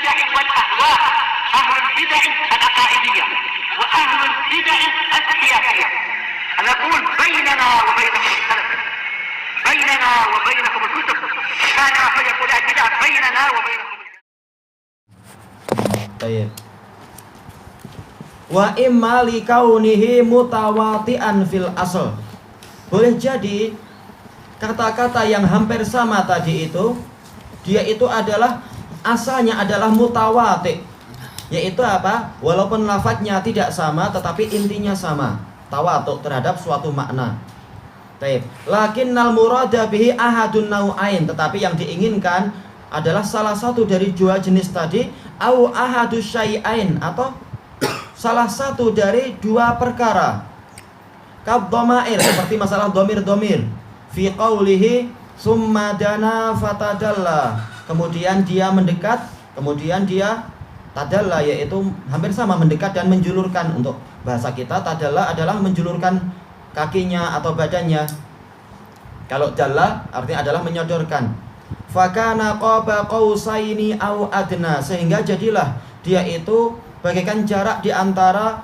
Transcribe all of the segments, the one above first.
البدع والأهواء، أهل البدع العقائدية وأهل البدع السياسية. نقول بيننا وبينكم السلف، بيننا وبينكم الكتب، كان فيقول البدع بيننا وبينكم. Baik. Wa imma li kaunihi mutawati'an fil asl. Boleh jadi kata-kata yang hampir sama tadi itu, dia itu adalah asalnya adalah mutawati', yaitu apa? Walaupun lafadznya tidak sama tetapi intinya sama, tawatu' terhadap suatu makna. Baik. Lakinnal murada bihi ahadun nau'ain, tetapi yang diinginkan adalah salah satu dari dua jenis tadi, au ahadus syai'ain, atau salah satu dari dua perkara. Kadhamair, seperti masalah domir-domir. Fi qawlihi summa dana fatadalla, kemudian dia mendekat, kemudian dia tadalla, yaitu hampir sama, mendekat dan menjulurkan. Untuk bahasa kita tadalla adalah menjulurkan kakinya atau badannya. Kalau dalla artinya adalah menyodorkan. Fakana qaba qausaini au adna, sehingga jadilah dia itu bagaikan jarak di antara,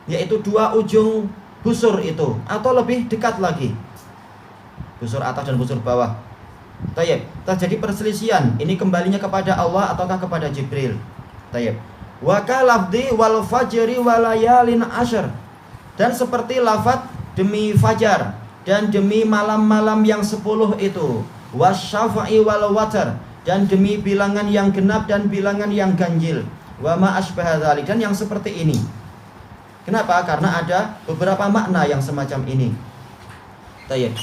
yaitu dua ujung busur itu, atau lebih dekat lagi, busur atas dan busur bawah. Tayyib, terjadi perselisihan, ini kembalinya kepada Allah ataukah kepada Jibril. Tayyib. Wa kalafdi wal fajri walayalin asyr, dan seperti lafaz demi fajar dan demi malam-malam yang 10 itu, wasyafa'i wal watar, dan demi bilangan yang genap dan bilangan yang ganjil, wa ma asbaha dzalik, dan yang seperti ini. Kenapa? Karena ada beberapa makna yang semacam ini. Tayyib.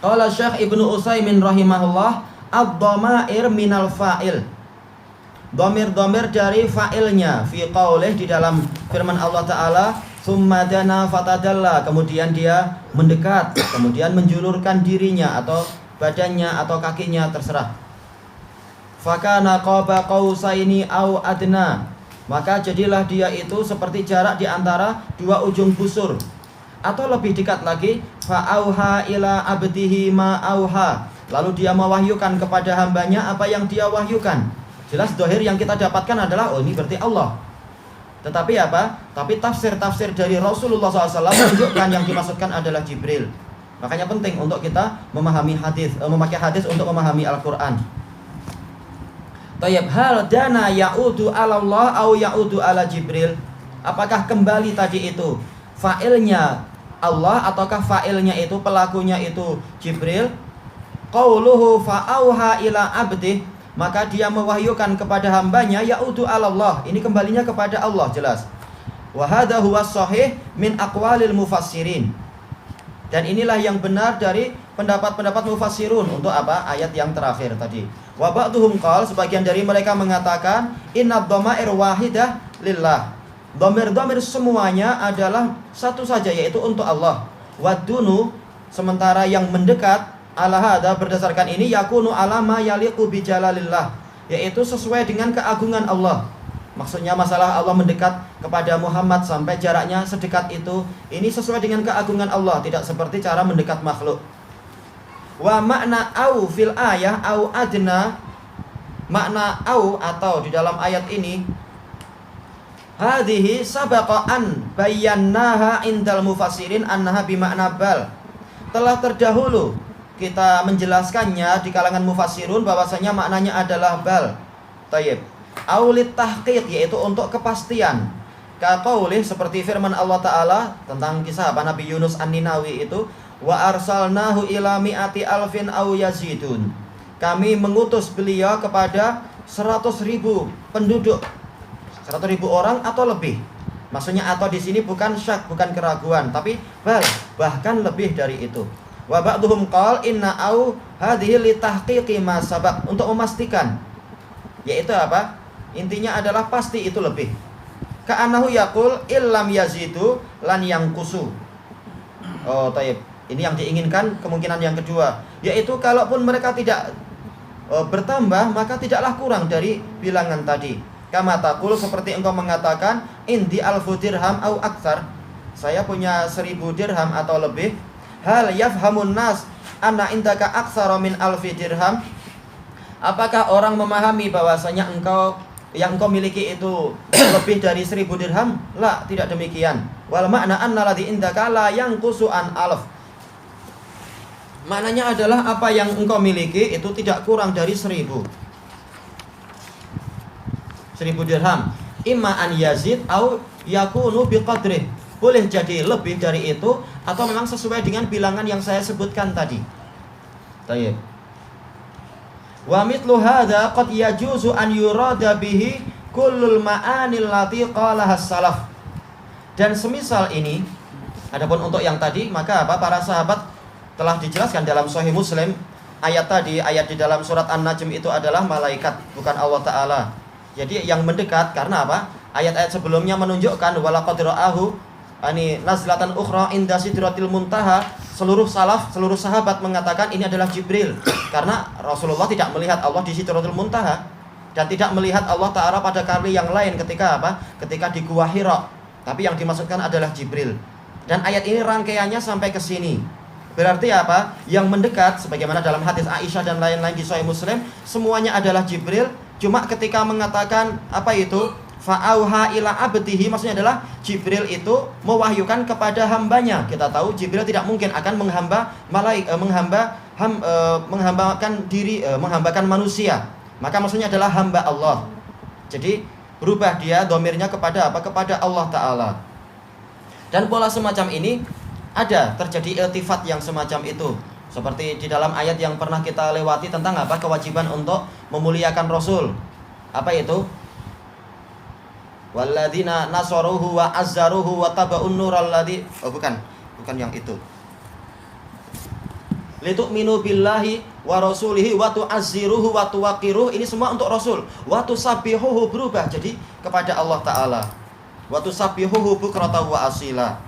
Qala Syekh Ibnu Utsaimin rahimahullah, ad-dhamair minal fa'il. Dhamir-dhamir dari fa'ilnya, fi qaulih, di dalam firman Allah Ta'ala, summa dana fatadalla, kemudian dia mendekat, kemudian menjulurkan dirinya atau badannya atau kakinya, terserah. Fakana qaba qausaini au adna, maka jadilah dia itu seperti jarak di antara dua ujung busur atau lebih dekat lagi. Fa'auha ila abdihi ma auha, lalu dia mewahyukan kepada hambanya apa yang dia wahyukan. Jelas dohir yang kita dapatkan adalah, oh ini berarti Allah. Tetapi apa? Tapi tafsir-tafsir dari Rasulullah SAW menunjukkan yang dimaksudkan adalah Jibril. Makanya penting untuk kita memahami hadis, memakai hadis untuk memahami Al-Quran. Tayyib, hal dana ya'udu ala Allah au ya'udu ala Jibril. Apakah kembali tadi itu fa'ilnya Allah ataukah fa'ilnya itu, pelakunya itu Jibril? Qauluhu fa'auha ila abdih, maka dia mewahyukan kepada hambanya, ya'udu ala Allah, ini kembalinya kepada Allah, jelas. Wa hadha huwa sahih min aqwalil mufassirin, dan inilah yang benar dari pendapat-pendapat mufassirun untuk apa? Ayat yang terakhir tadi. Wa ba'duhum qala, sebagian dari mereka mengatakan, inna dhamair wahidah lillah, dhamir-dhamir semuanya adalah satu saja, yaitu untuk Allah. Wa dunu, sementara yang mendekat, ala hada, berdasarkan ini, yakunu alama yaliqu bijalalillah, yaitu sesuai dengan keagungan Allah. Maksudnya masalah Allah mendekat kepada Muhammad sampai jaraknya sedekat itu, ini sesuai dengan keagungan Allah, tidak seperti cara mendekat makhluk. Wa makna au fil ayah au adna, makna au atau di dalam ayat ini, hadhihi sabaqan bayannaha indal mufassirin annaha bimakna bal, telah terdahulu kita menjelaskannya di kalangan mufassirun bahwasanya maknanya adalah bal. Tayyib. Aulit tahqiq, yaitu untuk kepastian. Kaqaulih, seperti firman Allah Ta'ala tentang kisah apa Nabi Yunus An-Ninawi itu, wa arsalnahu ila mi'ati alfin au yazidun, kami mengutus beliau kepada 100.000 penduduk, 100.000 orang atau lebih. Maksudnya atau di sini bukan syak, bukan keraguan, tapi bahkan lebih dari itu. Wa ba'duhum qala inna au hadhihi li tahqiqi ma sabaq, untuk memastikan, yaitu apa? Intinya adalah pasti itu lebih. Ka'annahu yaqul illam yazidu lan yanqusu. Oh, taib. Ini yang diinginkan, kemungkinan yang kedua, yaitu kalaupun mereka tidak bertambah, maka tidaklah kurang dari bilangan tadi. Kama taqul, seperti engkau mengatakan, indi alfu dirham au aktsar, saya punya 1000 dirham atau lebih. Hal yafhamun nas anna indaka aktsara min alfi dirham, apakah orang memahami bahwasanya engkau yang engkau miliki itu lebih dari 1000 dirham? La, tidak demikian. Wal makna annalladzi indaka la yanqusu an alf. Maknanya adalah apa yang engkau miliki itu tidak kurang dari 1000 dirham. Imma an yazid au yakunu biqadrih. Boleh jadi lebih dari itu atau memang sesuai dengan bilangan yang saya sebutkan tadi. Baik. Wa mithlu hadza qad yajuzu an yurada bihi kullul ma'anil lati qalaha salaf. Dan semisal ini, adapun untuk yang tadi, maka apa? Para sahabat telah dijelaskan dalam Sahih Muslim, ayat tadi, ayat di dalam surat An-Najm itu adalah malaikat, bukan Allah Ta'ala. Jadi yang mendekat, karena apa? Ayat-ayat sebelumnya menunjukkan walaqad ra'ahu nazlatan ukhra inda sidratil muntaha. Seluruh salaf, seluruh sahabat mengatakan ini adalah Jibril, karena Rasulullah tidak melihat Allah di sidratil muntaha dan tidak melihat Allah Ta'ala pada kali yang lain ketika apa? Ketika di Gua Hira. Tapi yang dimaksudkan adalah Jibril. Dan ayat ini rangkaiannya sampai ke sini. Berarti apa? Yang mendekat, sebagaimana dalam hadis Aisyah dan lain-lain di Sahih Muslim, semuanya adalah Jibril. Cuma ketika mengatakan apa itu? Fa'auha ila abdihi, maksudnya adalah Jibril itu mewahyukan kepada hambanya. Kita tahu Jibril tidak mungkin akan menghambakan manusia. Maka maksudnya adalah hamba Allah. Jadi berubah dia domirnya kepada apa? Kepada Allah Ta'ala. Dan pola semacam ini ada terjadi iltifat yang semacam itu. Seperti di dalam ayat yang pernah kita lewati tentang apa? Kewajiban untuk memuliakan Rasul. Apa itu? Walladzina nasaruhu wa azzaruhu wa taba'un nural ladzi. Oh bukan yang itu. Litu'minu billahi wa rasulihi wa tu'azziruhu wa tuwaqiruhu. Ini semua untuk Rasul. Wa tusabbihuhu berubah jadi kepada Allah Ta'ala. Wa tusabbihuhu bukratan wa asila.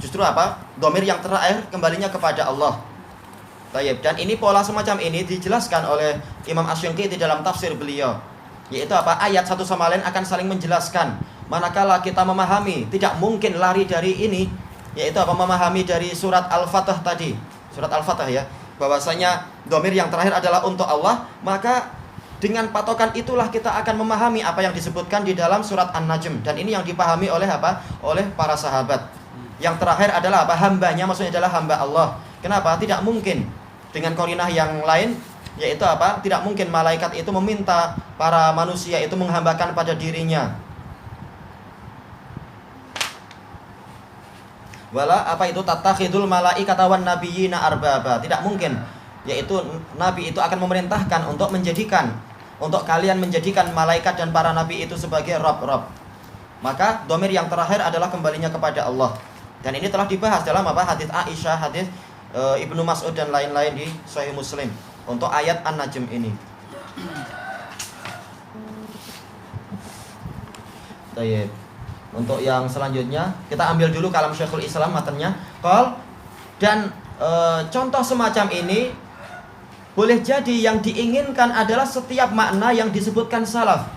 Justru apa? Dhamir yang terakhir kembalinya kepada Allah. Baik, dan ini pola semacam ini dijelaskan oleh Imam Asy-Syanqiti dalam tafsir beliau. Yaitu apa? Ayat satu sama lain akan saling menjelaskan. Manakala kita memahami, tidak mungkin lari dari ini. Yaitu apa? Memahami dari surat Al-Fatah tadi. Surat Al-Fatah ya. Bahwasanya dhamir yang terakhir adalah untuk Allah. Maka dengan patokan itulah kita akan memahami apa yang disebutkan di dalam surat An-Najm. Dan ini yang dipahami oleh apa? Oleh para sahabat. Yang terakhir adalah apa? Hambanya, maksudnya adalah hamba Allah. Kenapa? Tidak mungkin dengan qarinah yang lain. Yaitu apa? Tidak mungkin malaikat itu meminta para manusia itu menghambakan pada dirinya. Wala apa itu tattakhidul malaikata wan nabiyina arbaba. Tidak mungkin. Yaitu nabi itu akan memerintahkan untuk kalian menjadikan malaikat dan para nabi itu sebagai rob-rob. Maka dhamir yang terakhir adalah kembalinya kepada Allah. Dan ini telah dibahas dalam apa? Hadis Aisyah, hadis Ibnu Mas'ud dan lain-lain di Sahih Muslim. Untuk ayat An-Najm ini. Baik. Untuk yang selanjutnya kita ambil dulu kalam Syekhul Islam matanya. Dan contoh semacam ini boleh jadi yang diinginkan adalah setiap makna yang disebutkan salaf.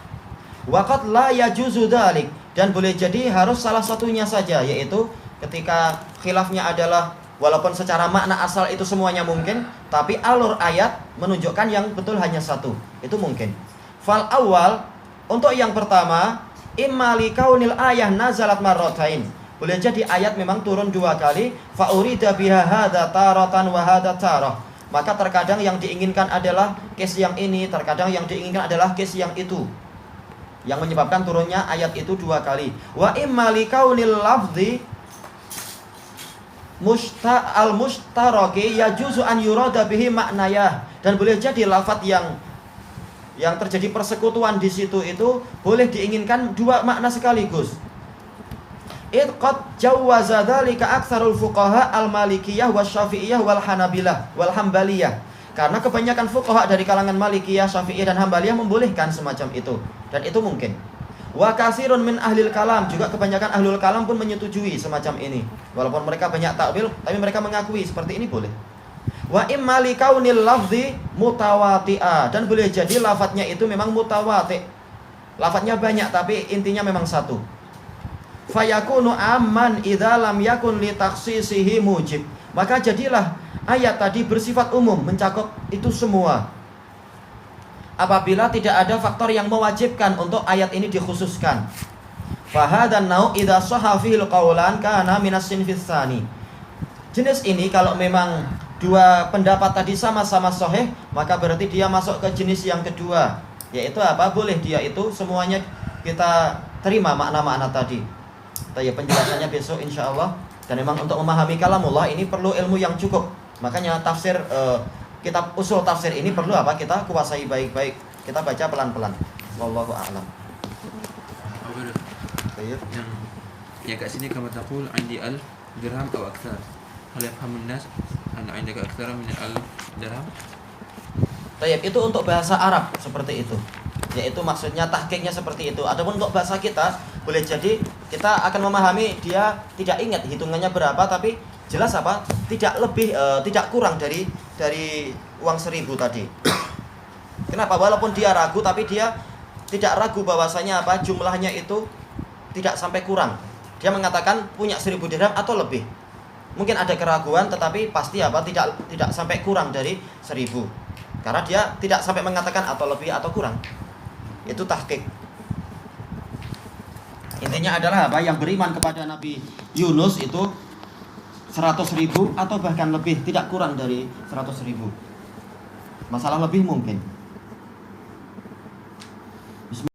Waqad la yajuzu dzalik, dan boleh jadi harus salah satunya saja, yaitu ketika khilafnya adalah walaupun secara makna asal itu semuanya mungkin, tapi alur ayat menunjukkan yang betul hanya satu. Itu mungkin. Fal awal, untuk yang pertama, imma li kaunil ayah nazalat marratain. Boleh jadi ayat memang turun 2 kali, fa urida biha hadza taratan wa hadza tarah. Maka terkadang yang diinginkan adalah case yang ini, terkadang yang diinginkan adalah case yang itu. Yang menyebabkan turunnya ayat itu 2 kali. Wa imma li kaunil lafzi al-mustaraki yajuzu an yurada bihi maknayah. Dan boleh jadi lafaz yang terjadi persekutuan di situ itu boleh diinginkan 2 makna sekaligus. Id qad jawwaza dzalika aktsarul fuqaha al-malikiyah wasyafi'iyah wal hanabilah wal hambaliyah. Karena kebanyakan fuqaha dari kalangan Malikiyah, Syafi'iyah dan Hambaliyah membolehkan semacam itu. Dan itu mungkin. Wa katsirun min ahlil kalam, juga kebanyakan ahlul kalam pun menyetujui semacam ini. Walaupun mereka banyak takwil, tapi mereka mengakui seperti ini boleh. Wa imma li kaunil lafzi mutawati'a, dan boleh jadi lafadznya itu memang mutawati'. Lafadznya banyak tapi intinya memang satu. Fayakunu amman idza lam yakun li takhsisihi mujib. Maka jadilah ayat tadi bersifat umum, mencakup itu semua. apabila tidak ada faktor yang mewajibkan untuk ayat ini dikhususkan. Fahadan nau idza sahha fil qaulan kana minas sinfis tsani. Jenis ini kalau memang dua pendapat tadi sama-sama sahih, maka berarti dia masuk ke jenis yang kedua, yaitu apa? Boleh dia itu semuanya kita terima makna-makna tadi. Ya penjelasannya besok insyaallah. Dan memang untuk memahami kalamullah ini perlu ilmu yang cukup. Makanya tafsir kitab usul tafsir ini perlu apa? Kita kuasai baik-baik. Kita baca pelan-pelan. Wallahu a'lam. Baik. Yang kat sini kama taqul indi al dirham atau akthar. Hal yafhamun nas an indaka akthar min al dirham? Tayyib, itu untuk bahasa Arab seperti itu. Yaitu maksudnya tahqiqnya seperti itu. Adapun untuk bahasa kita boleh jadi kita akan memahami dia tidak ingat hitungannya berapa, tapi jelas apa? Tidak lebih tidak kurang dari uang 1.000 tadi. Kenapa? Walaupun dia ragu, tapi dia tidak ragu bahwasanya apa? Jumlahnya itu tidak sampai kurang. Dia mengatakan punya 1.000 dirham atau lebih. Mungkin ada keraguan, tetapi pasti apa? Tidak sampai kurang dari 1.000. Karena dia tidak sampai mengatakan atau lebih atau kurang. Itu tahqiq. Intinya adalah apa? Yang beriman kepada Nabi Yunus itu 100.000 atau bahkan lebih, tidak kurang dari 100.000. Masalah lebih mungkin.